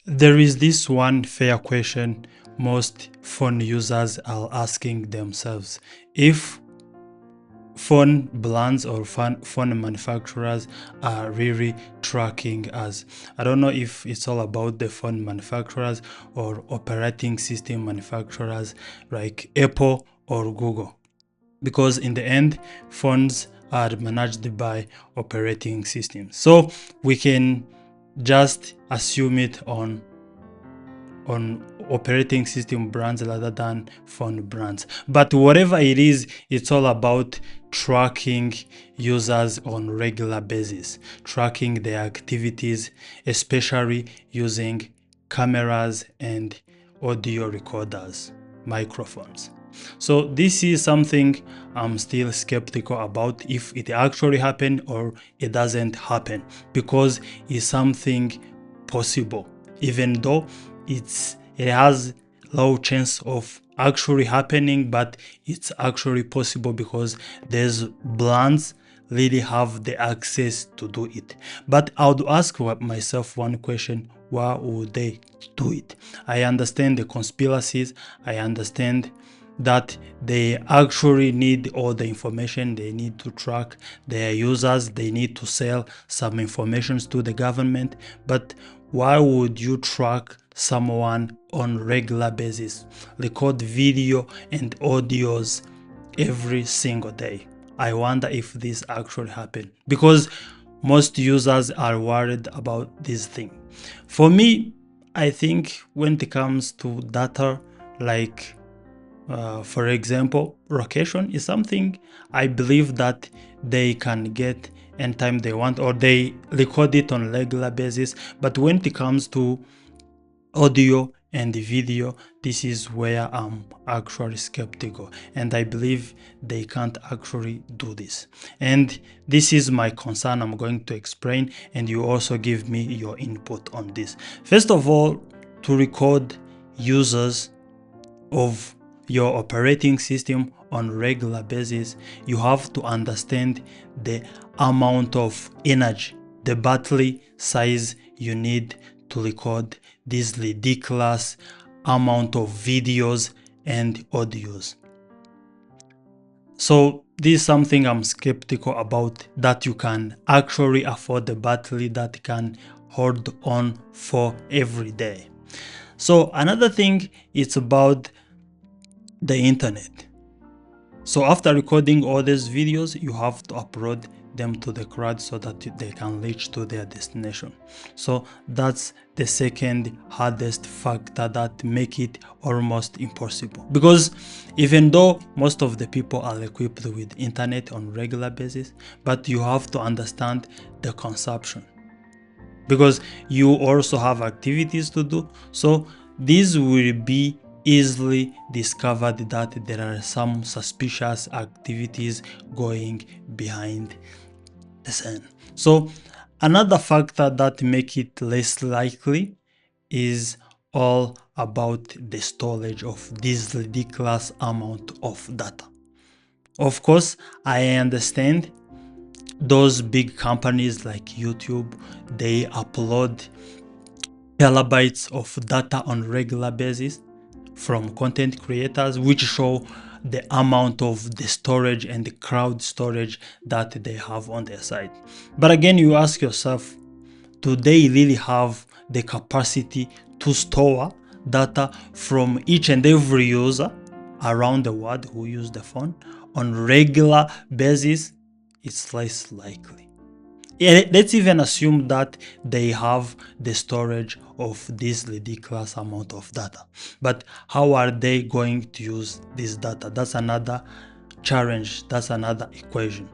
There is this one fair question most phone users are asking themselves. If phone brands or phone manufacturers are really tracking us. I don't know if it's all about the phone manufacturers or operating system manufacturers like Apple or Google. Because in the end, phones are managed by operating systems. So we can just assume it on operating system brands rather than phone brands. But whatever it is, it's all about tracking users on regular basis, tracking their activities, especially using cameras and audio recorders, microphones. So this is something I'm still skeptical about if it actually happened or it doesn't happen, because it's something possible, even though it has low chance of actually happening, but it's actually possible because there's brands really have the access to do it. But I would ask myself one question: why would they do it? I understand the conspiracies, I understand that they actually need all the information, they need to track their users, they need to sell some information to the government. But why would you track someone on regular basis, record video and audios every single day? I wonder if this actually happened, because most users are worried about this thing. For me, I think when it comes to data, like for example, location is something I believe that they can get anytime they want, or they record it on regular basis. But when it comes to audio and video, this is where I'm actually skeptical, and I believe they can't actually do this. And this is my concern. I'm going to explain, and you also give me your input on this. First of all, to record users of your operating system on regular basis, you have to understand the amount of energy, the battery size you need to record this ridiculous amount of videos and audios. So this is something I'm skeptical about, that you can actually afford the battery that can hold on for every day. So another thing, it's about the internet. So after recording all these videos, you have to upload them to the cloud so that they can reach to their destination. So that's the second hardest factor that make it almost impossible, because even though most of the people are equipped with internet on regular basis, but you have to understand the consumption, because you also have activities to do. So this will be easily discovered that there are some suspicious activities going behind the scene. So another factor that make it less likely is all about the storage of this ridiculous amount of data. Of course, I understand those big companies like YouTube, they upload terabytes of data on regular basis from content creators, which show the amount of the storage and the cloud storage that they have on their site. But again, you ask yourself, do they really have the capacity to store data from each and every user around the world who use the phone on regular basis? It's less likely. Yeah, let's even assume that they have the storage of this ridiculous amount of data. But how are they going to use this data? That's another challenge. That's another equation.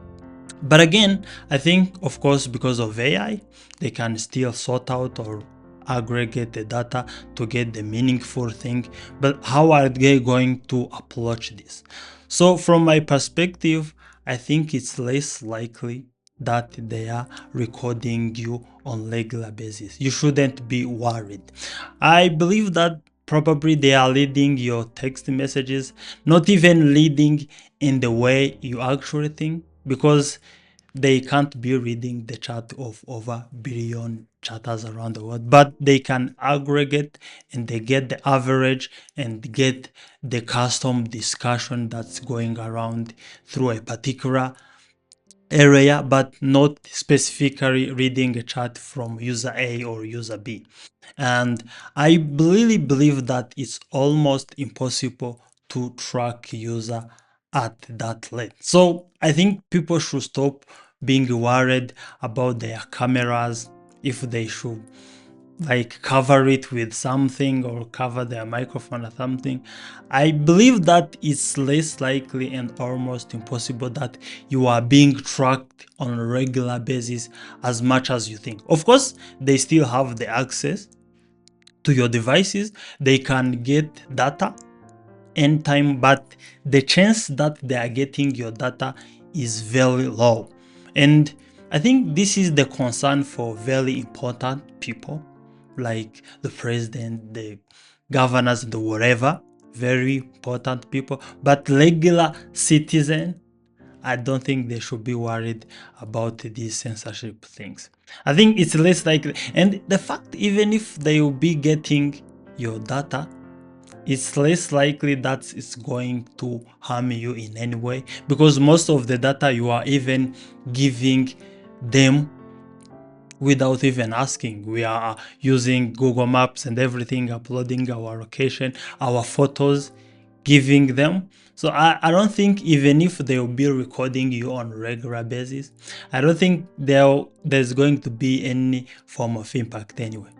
But again, I think, of course, because of AI, they can still sort out or aggregate the data to get the meaningful thing. But how are they going to approach this? So from my perspective, I think it's less likely that they are recording you on regular basis. You shouldn't be worried. I believe that probably they are reading your text messages, not even reading in the way you actually think, because they can't be reading the chat of over billion chatters around the world, but they can aggregate and they get the average and get the custom discussion that's going around through a particular area, but not specifically reading a chat from user A or user B. And I really believe that it's almost impossible to track user at that late. So I think people should stop being worried about their cameras, if they should like cover it with something or cover their microphone or something. I believe that it's less likely and almost impossible that you are being tracked on a regular basis as much as you think. Of course, they still have the access to your devices, they can get data anytime, but the chance that they are getting your data is very low. And I think this is the concern for very important people like the president, the governors, the whatever, very important people. But regular citizen, I don't think they should be worried about these censorship things. I think it's less likely. And the fact, even if they will be getting your data, it's less likely that it's going to harm you in any way, because most of the data you are even giving them without even asking. We are using Google Maps and everything, uploading our location, our photos, giving them. So I don't think, even if they'll be recording you on a regular basis, I don't think there's going to be any form of impact anyway.